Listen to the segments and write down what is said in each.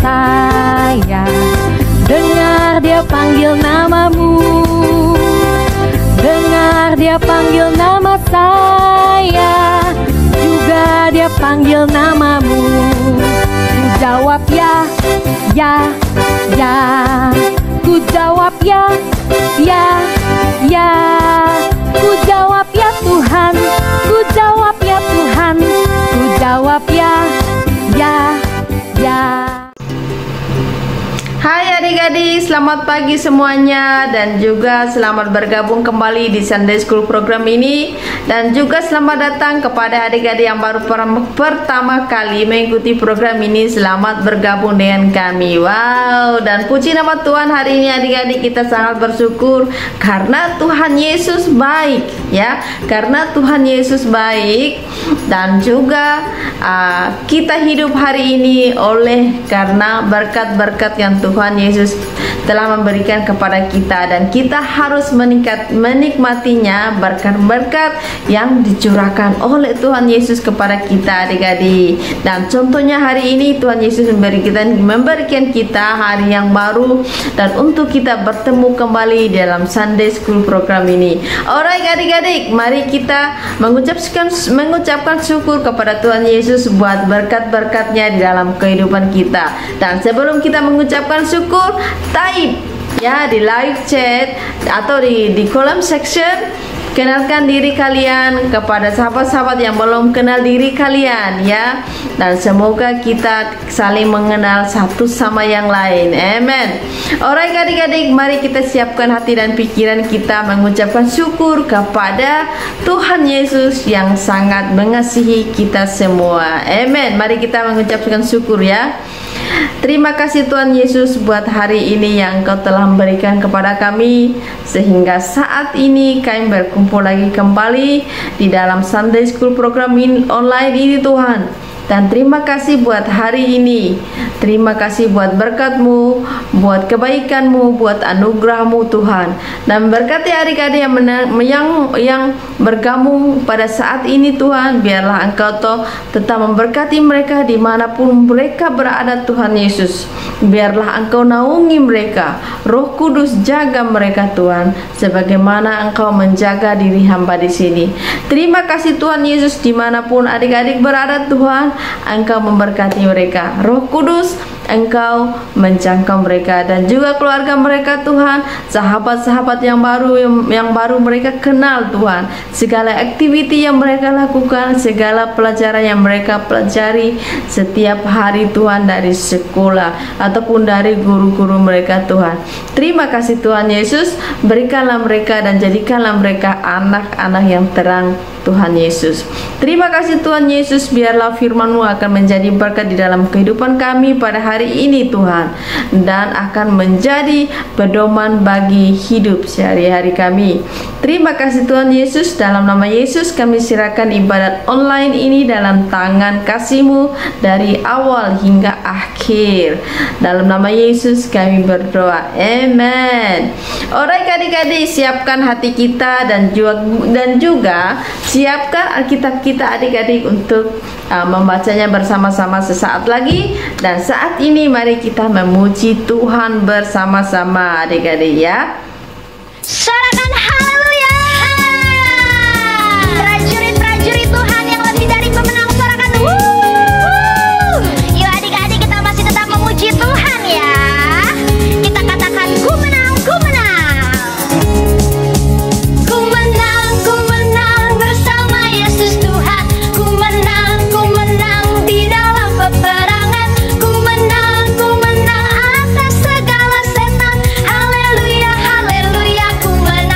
saya. Dengar dia panggil namamu, dengar dia panggil nama saya, juga dia panggil namamu. Ku jawab ya, ya, ya. Ku jawab ya, ya, ya. Ku jawab ya Tuhan, ku jawab ya Tuhan, ku jawab ya, ya, ya. Hai adik-adik, selamat pagi semuanya, dan juga selamat bergabung kembali di Sunday School program ini, dan juga selamat datang kepada adik-adik yang baru pertama kali mengikuti program ini. Selamat bergabung dengan kami. Wow, dan puji nama Tuhan, hari ini adik-adik kita sangat bersyukur karena Tuhan Yesus baik ya, karena Tuhan Yesus baik, dan juga kita hidup hari ini oleh karena berkat-berkat yang Tuhan Yesus telah memberikan kepada kita, dan kita harus menikmatinya, berkat-berkat yang dicurahkan oleh Tuhan Yesus kepada kita adik-adik. Dan contohnya hari ini Tuhan Yesus memberikan kita hari yang baru, dan untuk kita bertemu kembali dalam Sunday School program ini. Alright adik-adik, mari kita mengucapkan syukur kepada Tuhan Yesus buat berkat-berkatnya di dalam kehidupan kita. Dan sebelum kita mengucapkan syukur, type ya di live chat atau di kolom section, kenalkan diri kalian kepada sahabat-sahabat yang belum kenal diri kalian ya, dan semoga kita saling mengenal satu sama yang lain. Amen. Alright adik-adik, mari kita siapkan hati dan pikiran kita mengucapkan syukur kepada Tuhan Yesus yang sangat mengasihi kita semua. Amen. Mari kita mengucapkan syukur ya. Terima kasih Tuhan Yesus buat hari ini yang Engkau telah memberikan kepada kami, sehingga saat ini kami berkumpul lagi kembali di dalam Sunday School program online ini Tuhan. Dan terima kasih buat hari ini, terima kasih buat berkat-Mu, buat kebaikan-Mu, buat anugerah-Mu Tuhan. Dan berkati adik-adik yang bergabung pada saat ini Tuhan, biarlah Engkau tetap memberkati mereka dimanapun mereka berada Tuhan Yesus. Biarlah Engkau naungi mereka, Roh Kudus jaga mereka Tuhan, sebagaimana Engkau menjaga diri hamba di sini. Terima kasih Tuhan Yesus, dimanapun adik-adik berada Tuhan, Engkau memberkati mereka. Roh Kudus, Engkau menjangkau mereka dan juga keluarga mereka Tuhan, sahabat-sahabat yang baru mereka kenal Tuhan, segala aktiviti yang mereka lakukan, segala pelajaran yang mereka pelajari setiap hari Tuhan, dari sekolah ataupun dari guru-guru mereka Tuhan. Terima kasih Tuhan Yesus, berikanlah mereka dan jadikanlah mereka anak-anak yang terang Tuhan Yesus. Terima kasih Tuhan Yesus, biarlah firman-Mu akan menjadi berkat di dalam kehidupan kami pada hari ini Tuhan, dan akan menjadi pedoman bagi hidup sehari-hari kami. Terima kasih Tuhan Yesus, dalam nama Yesus kami serahkan ibadat online ini dalam tangan kasih-Mu dari awal hingga akhir. Dalam nama Yesus kami berdoa, amen. Alright adik-adik, siapkan hati kita dan juga siapkan Alkitab kita adik-adik untuk membacanya bersama-sama sesaat lagi. Dan saat ini mari kita memuji Tuhan bersama-sama adik-adik ya. Sorakan haleluya. Prajurit-prajurit Tuhan yang lebih dari pemenang, sorakan yuk adik-adik, kita masih tetap memuji Tuhan ya. Kita katakan ku menang, ku menang. Ku menang bersama Yesus Tuhan. Ku menang di dalam peperangan. Ku menang atas segala setan. Haleluya, haleluya, ku menang.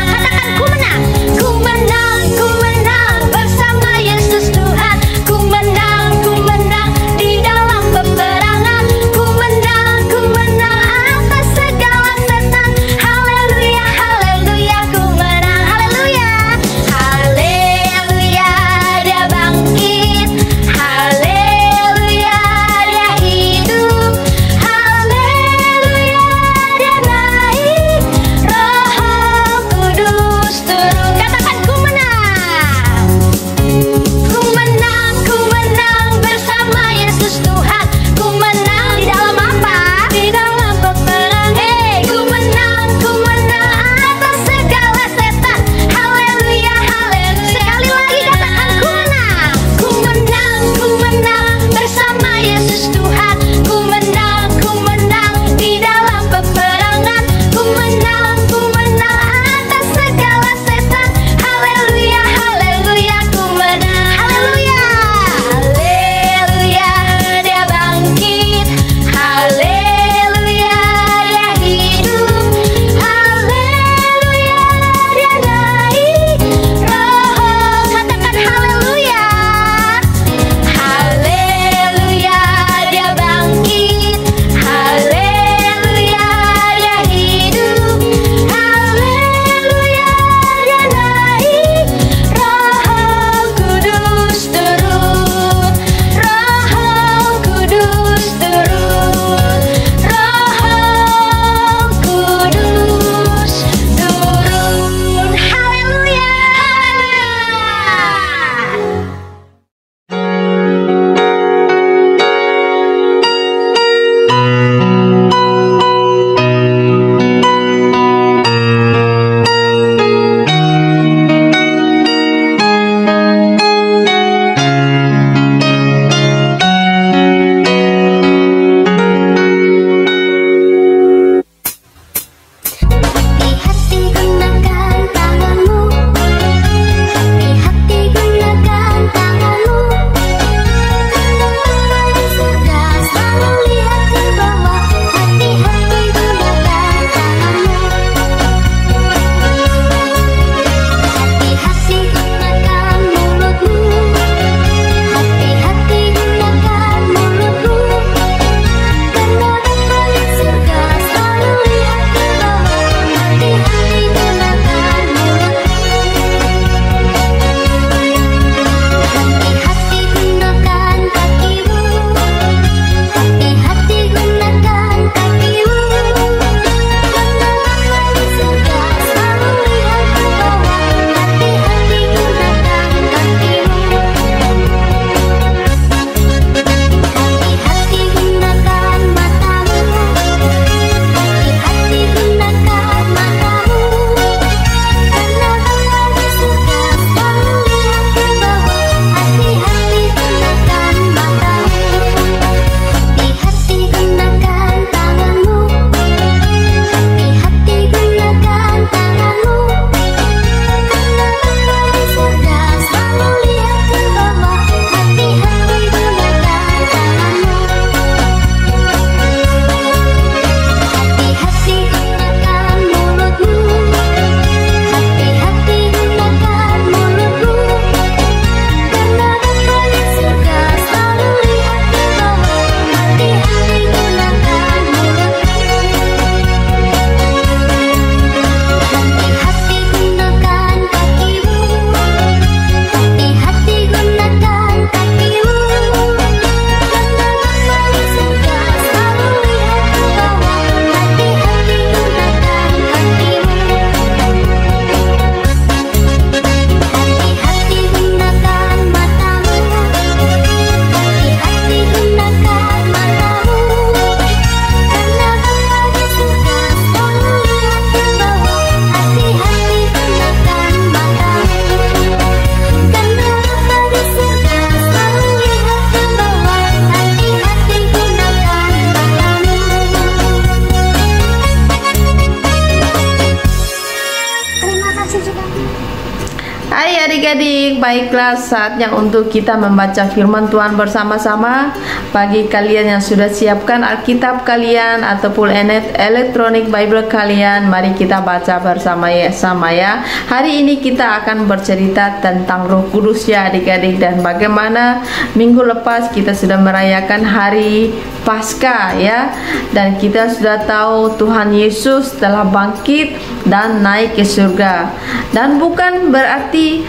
adik-adik, baiklah saatnya untuk kita membaca firman Tuhan bersama-sama. Bagi kalian yang sudah siapkan Alkitab kalian ataupun elektronik Bible kalian, mari kita baca bersama-sama ya. Hari ini kita akan bercerita tentang Roh Kudus ya adik-adik, dan bagaimana minggu lepas kita sudah merayakan hari Paskah ya, dan kita sudah tahu Tuhan Yesus telah bangkit dan naik ke surga. Dan bukan berarti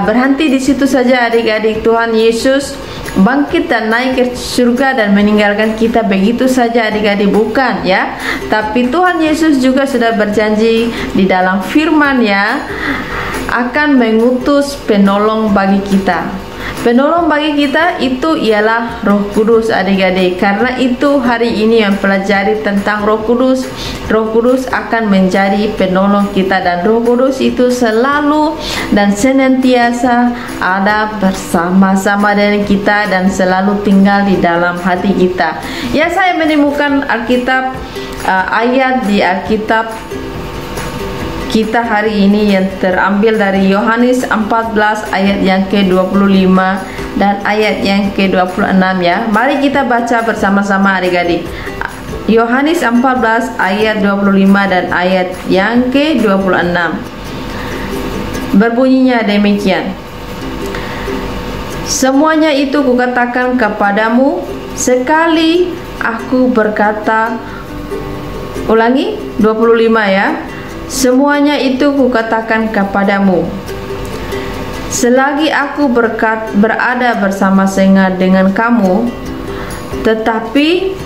berhenti di situ saja adik-adik. Tuhan Yesus bangkit dan naik ke surga dan meninggalkan kita begitu saja adik-adik, bukan ya. Tapi Tuhan Yesus juga sudah berjanji di dalam firman ya, akan mengutus penolong bagi kita. Penolong bagi kita itu ialah Roh Kudus adik-adik. Karena itu hari ini mempelajari tentang Roh Kudus. Roh Kudus akan menjadi penolong kita, dan Roh Kudus itu selalu dan senantiasa ada bersama-sama dengan kita dan selalu tinggal di dalam hati kita. Ya, saya menemukan Alkitab, ayat di Alkitab kita hari ini yang terambil dari Yohanes 14 ayat yang ke-25 dan ayat yang ke-26 ya. Mari kita baca bersama-sama adik-adik. Yohanes 14 ayat 25 dan ayat yang ke-26. Berbunyinya demikian. Semuanya itu kukatakan kepadamu sekali aku berkata. Ulangi 25 ya. Semuanya itu kukatakan kepadamu selagi aku berada bersama-sama dengan kamu. Tetapi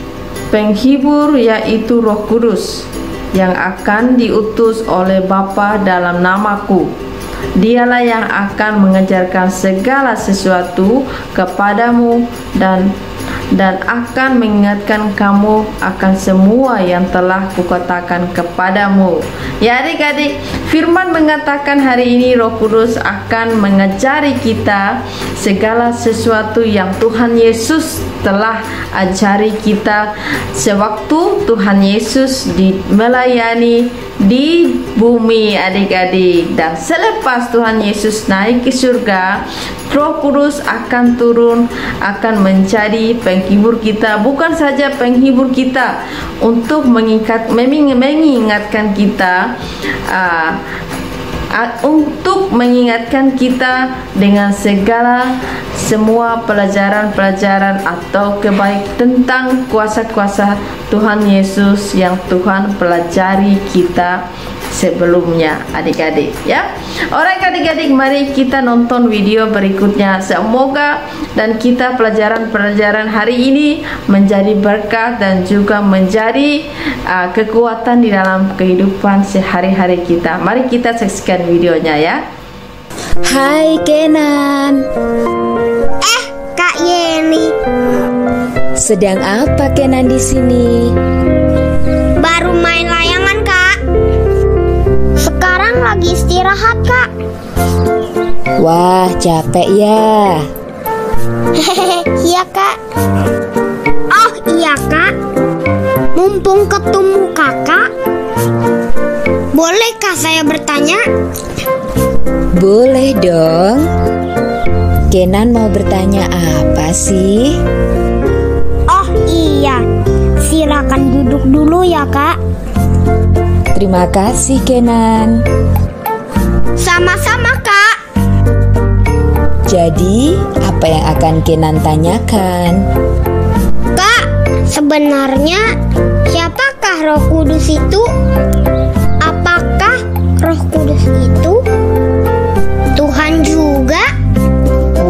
penghibur, yaitu Roh Kudus, yang akan diutus oleh Bapa dalam namaku, dialah yang akan mengajarkan segala sesuatu kepadamu dan akan mengingatkan kamu akan semua yang telah kukatakan kepadamu. Ya adik-adik, firman mengatakan hari ini Roh Kudus akan mengajari kita segala sesuatu yang Tuhan Yesus telah ajari kita sewaktu Tuhan Yesus melayani di bumi adik-adik. Dan selepas Tuhan Yesus naik ke surga, Roh Kudus akan turun, akan menjadi penghibur kita. Bukan saja penghibur kita untuk mengingatkan kita, untuk mengingatkan kita dengan semua pelajaran-pelajaran atau kebaikan tentang kuasa-kuasa Tuhan Yesus yang Tuhan pelajari kita sebelumnya adik-adik ya. Alright adik-adik, mari kita nonton video berikutnya. Semoga dan kita pelajaran-pelajaran hari ini menjadi berkat dan juga menjadi kekuatan di dalam kehidupan sehari-hari kita. Mari kita saksikan videonya ya. Hai Kenan. Kak Yeni. Sedang apa Kenan di sini? Baru main layangan, Kak. Sekarang lagi istirahat, Kak. Wah, capek ya. Hehehe, iya, Kak. Oh, iya, Kak. Mumpung ketemu Kakak, bolehkah saya bertanya? Boleh dong. Kenan mau bertanya apa sih? Oh iya, silakan duduk dulu ya Kak. Terima kasih Kenan. Sama-sama Kak. Jadi, apa yang akan Kenan tanyakan? Kak, sebenarnya siapakah Roh Kudus itu? Apakah Roh Kudus itu Tuhan juga?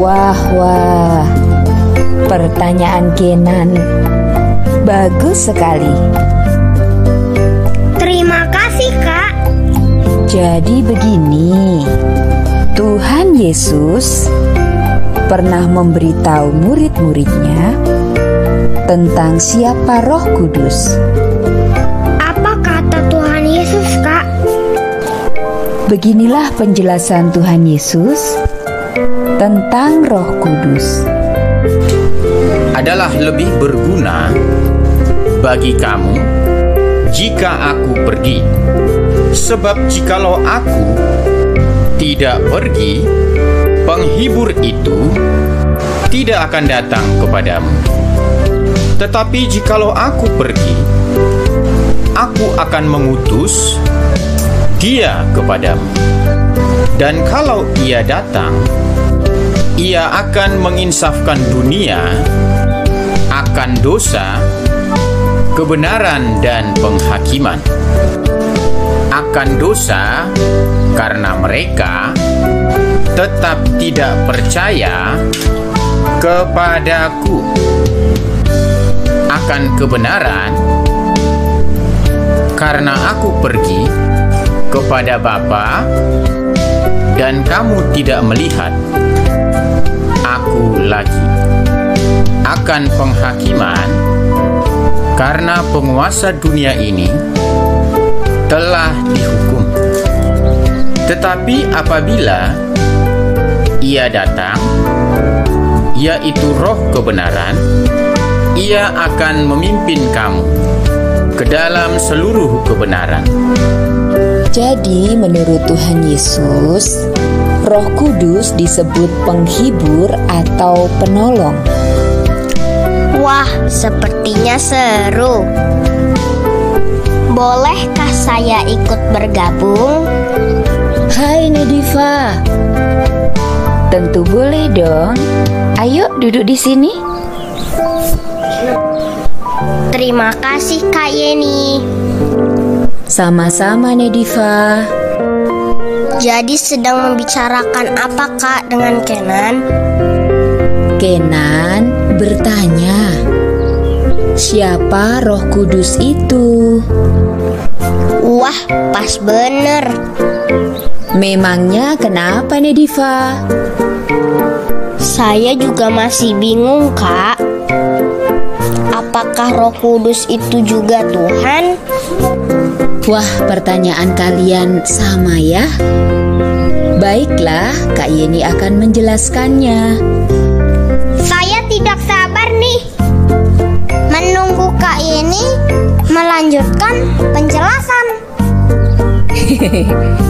Wah, pertanyaan Kenan bagus sekali. Terima kasih Kak. Jadi begini, Tuhan Yesus pernah memberitahu murid-muridnya tentang siapa Roh Kudus. Apa kata Tuhan Yesus Kak? Beginilah penjelasan Tuhan Yesus tentang Roh Kudus. Adalah lebih berguna bagi kamu jika aku pergi. Sebab jikalau aku tidak pergi, penghibur itu tidak akan datang kepadamu. Tetapi jikalau aku pergi, aku akan mengutus Dia kepadamu. Dan kalau Ia datang, Ia akan menginsafkan dunia akan dosa, kebenaran, dan penghakiman. Akan dosa karena mereka tetap tidak percaya kepadaku. Akan kebenaran karena aku pergi kepada Bapa dan kamu tidak melihat aku lagi. Akan penghakiman karena penguasa dunia ini telah dihukum. Tetapi apabila Ia datang, yaitu Roh kebenaran, Ia akan memimpin kamu ke dalam seluruh kebenaran. Jadi menurut Tuhan Yesus, Roh Kudus disebut penghibur atau penolong. Wah, sepertinya seru. Bolehkah saya ikut bergabung? Hai Nedifa. Tentu boleh dong. Ayo duduk di sini. Terima kasih Kak Yeni. Sama-sama Nedifa. Jadi sedang membicarakan apa Kak dengan Kenan? Kenan bertanya, siapa Roh Kudus itu? Wah, pas bener. Memangnya kenapa Nedifa? Saya juga masih bingung Kak. Apakah Roh Kudus itu juga Tuhan? Wah, pertanyaan kalian sama ya. Baiklah, Kak Yeni akan menjelaskannya. Saya tidak sabar nih menunggu Kak Yeni melanjutkan penjelasan.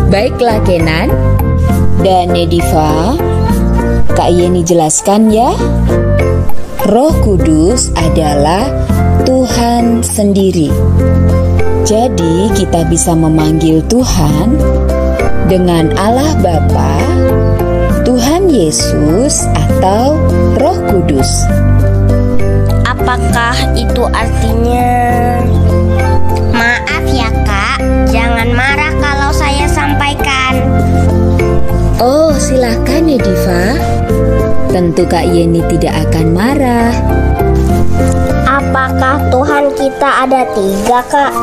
Baiklah Kenan dan Nedifa, Kak Yeni jelaskan ya. Roh Kudus adalah Tuhan sendiri. Jadi kita bisa memanggil Tuhan dengan Allah Bapa, Tuhan Yesus, atau Roh Kudus. Apakah itu artinya? Maaf ya Kak, jangan marah kalau saya sampaikan. Oh, silakan Nedifa. Tentu Kak Yeni tidak akan marah. Apakah Tuhan kita ada 3 Kak?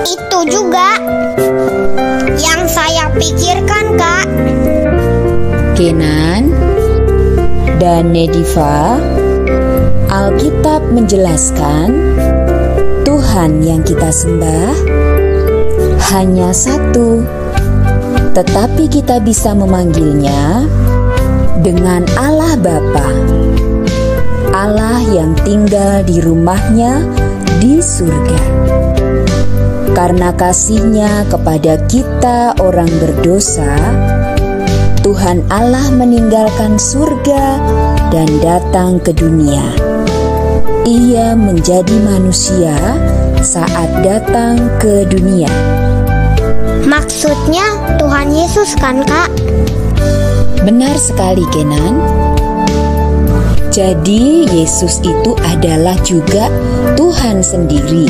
Itu juga yang saya pikirkan Kak. Kenan dan Nedifa, Alkitab menjelaskan Tuhan yang kita sembah hanya satu, tetapi kita bisa memanggilnya dengan Allah Bapa, Allah yang tinggal di rumahnya di surga. Karena kasih-Nya kepada kita orang berdosa, Tuhan Allah meninggalkan surga dan datang ke dunia. Ia menjadi manusia saat datang ke dunia. Maksudnya Tuhan Yesus kan Kak? Benar sekali Kenan. Jadi Yesus itu adalah juga Tuhan sendiri.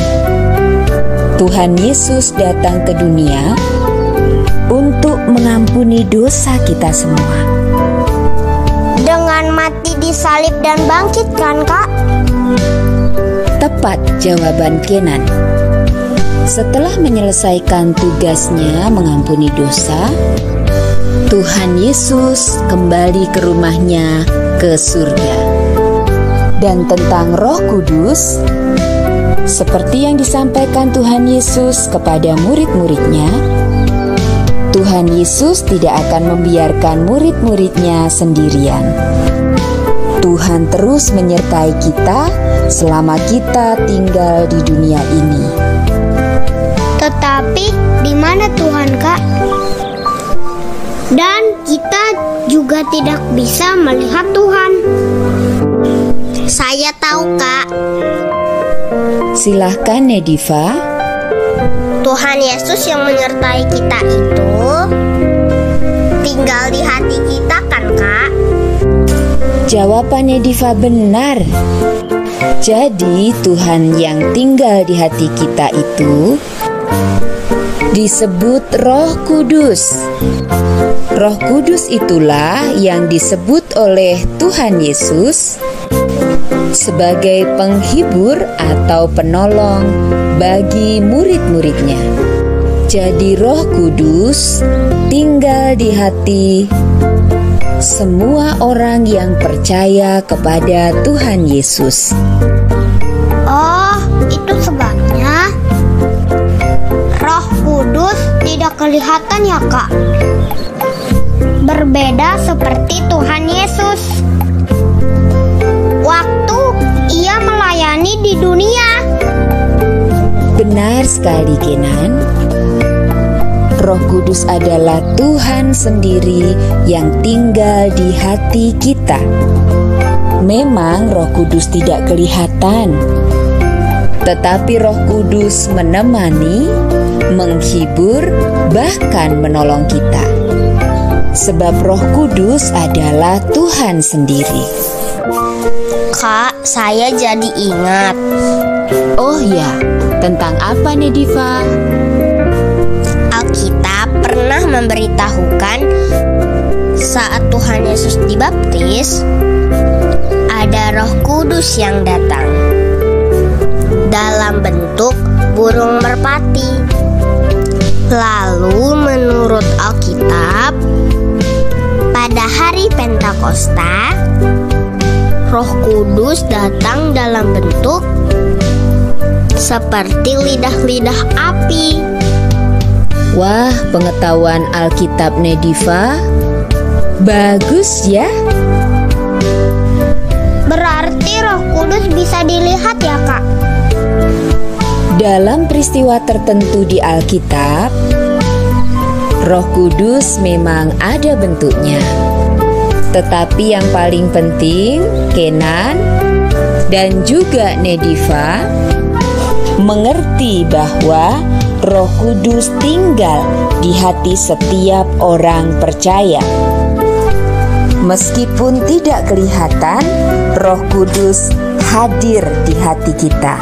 Tuhan Yesus datang ke dunia untuk mengampuni dosa kita semua. Dengan mati di salib dan bangkit kan Kak? Tepat jawaban Kenan. Setelah menyelesaikan tugasnya mengampuni dosa, Tuhan Yesus kembali ke rumahnya ke surga. Dan tentang Roh Kudus, seperti yang disampaikan Tuhan Yesus kepada murid-muridnya, Tuhan Yesus tidak akan membiarkan murid-muridnya sendirian. Tuhan terus menyertai kita selama kita tinggal di dunia ini. Tetapi di mana Tuhan Kak? Dan kita juga tidak bisa melihat Tuhan. Saya tahu, Kak. Silahkan Nediva. Tuhan Yesus yang menyertai kita itu tinggal di hati kita kan, Kak? Jawaban Nediva benar. Jadi Tuhan yang tinggal di hati kita itu disebut Roh Kudus. Roh Kudus itulah yang disebut oleh Tuhan Yesus sebagai penghibur atau penolong bagi murid-muridnya. Jadi Roh Kudus tinggal di hati semua orang yang percaya kepada Tuhan Yesus. Oh, itu sebabnya Roh Kudus tidak kelihatan ya, Kak? Berbeda seperti Tuhan Yesus waktu Ia melayani di dunia. Benar sekali, Kenan. Roh Kudus adalah Tuhan sendiri yang tinggal di hati kita. Memang Roh Kudus tidak kelihatan, tetapi Roh Kudus menemani, menghibur, bahkan menolong kita. Sebab Roh Kudus adalah Tuhan sendiri. Kak, saya jadi ingat. Oh ya, tentang apa Nediva? Alkitab pernah memberitahukan saat Tuhan Yesus dibaptis, ada Roh Kudus yang datang dalam bentuk burung merpati. Lalu menurut Alkitab, pada hari Pentakosta, Roh Kudus datang dalam bentuk seperti lidah-lidah api. Wah, pengetahuan Alkitab Nediva bagus ya. Berarti Roh Kudus bisa dilihat ya, Kak? Dalam peristiwa tertentu di Alkitab, Roh Kudus memang ada bentuknya. Tetapi yang paling penting, Kenan dan juga Nediva mengerti bahwa Roh Kudus tinggal di hati setiap orang percaya. Meskipun tidak kelihatan, Roh Kudus hadir di hati kita.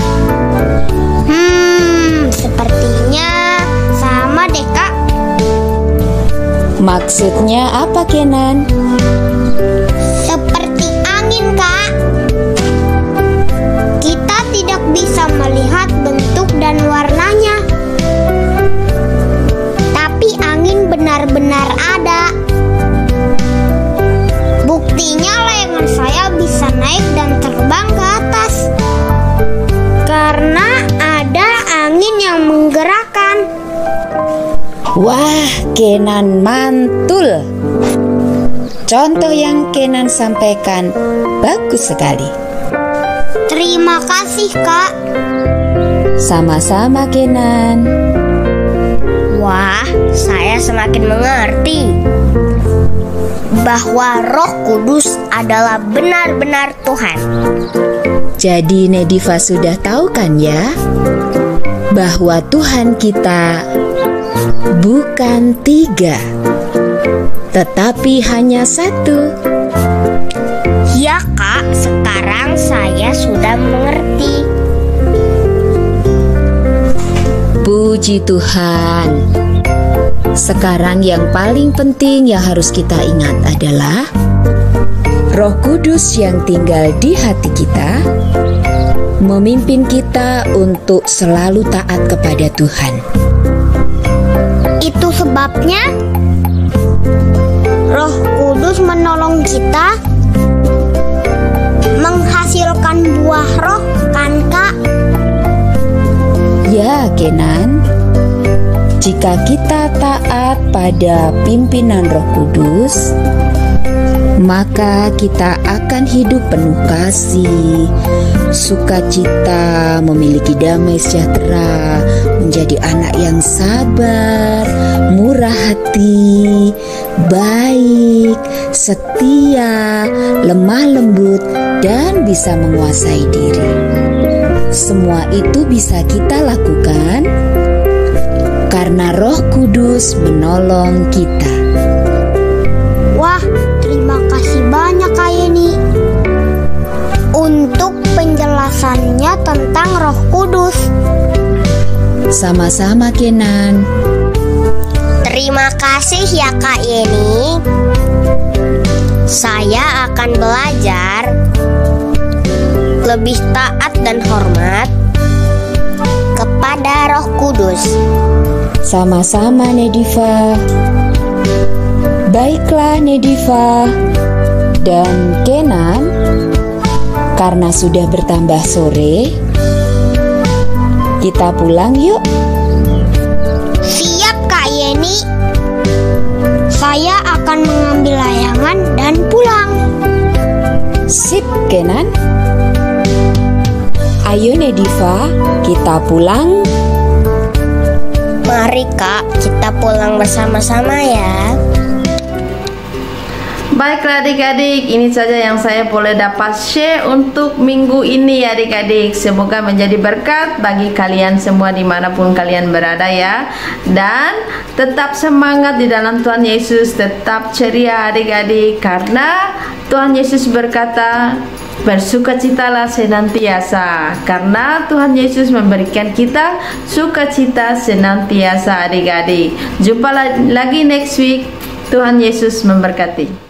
Sepertinya sama deh, Kak. Maksudnya apa, Kenan? Seperti angin, Kak. Kita tidak bisa melihat bentuk dan warnanya, tapi angin benar-benar ada. Buktinya lengan saya bisa naik dan terbang ke atas karena ada angin yang menggerakkan. Wah, Kenan mantul. Contoh yang Kenan sampaikan bagus sekali. Terima kasih, Kak. Sama-sama, Kenan. Wah, saya semakin mengerti bahwa Roh Kudus adalah benar-benar Tuhan. Jadi Nediva sudah tahu kan ya, bahwa Tuhan kita bukan 3, tetapi hanya 1. Ya, Kak, sekarang saya sudah mengerti. Puji Tuhan. Sekarang yang paling penting yang harus kita ingat adalah Roh Kudus yang tinggal di hati kita memimpin kita untuk selalu taat kepada Tuhan. Itu sebabnya Roh Kudus menolong kita menghasilkan buah roh, kan, Kak? Ya, Kenan. Jika kita taat pada pimpinan Roh Kudus, maka kita akan hidup penuh kasih, sukacita, memiliki damai sejahtera, menjadi anak yang sabar, murah hati, baik, setia, lemah lembut, dan bisa menguasai diri. Semua itu bisa kita lakukan karena Roh Kudus menolong kita. Wah, terima kasih banyak Kak Yeni untuk penjelasannya tentang Roh Kudus. Sama-sama Kenan. Terima kasih ya Kak Yeni. Saya akan belajar lebih taat dan hormat kepada Roh Kudus. Sama-sama Nediva. Baiklah Nediva dan Kenan, karena sudah bertambah sore, kita pulang yuk. Siap Kak Yeni. Saya akan mengambil layangan dan pulang. Sip Kenan. Ayo Nediva, kita pulang. Mari Kak, kita pulang bersama-sama ya. Baiklah adik-adik, ini saja yang saya boleh dapat share untuk minggu ini adik-adik. Semoga menjadi berkat bagi kalian semua dimanapun kalian berada ya. Dan tetap semangat di dalam Tuhan Yesus, tetap ceria adik-adik. Karena Tuhan Yesus berkata, bersukacitalah senantiasa, karena Tuhan Yesus memberikan kita sukacita senantiasa adik-adik. Jumpa lagi next week. Tuhan Yesus memberkati.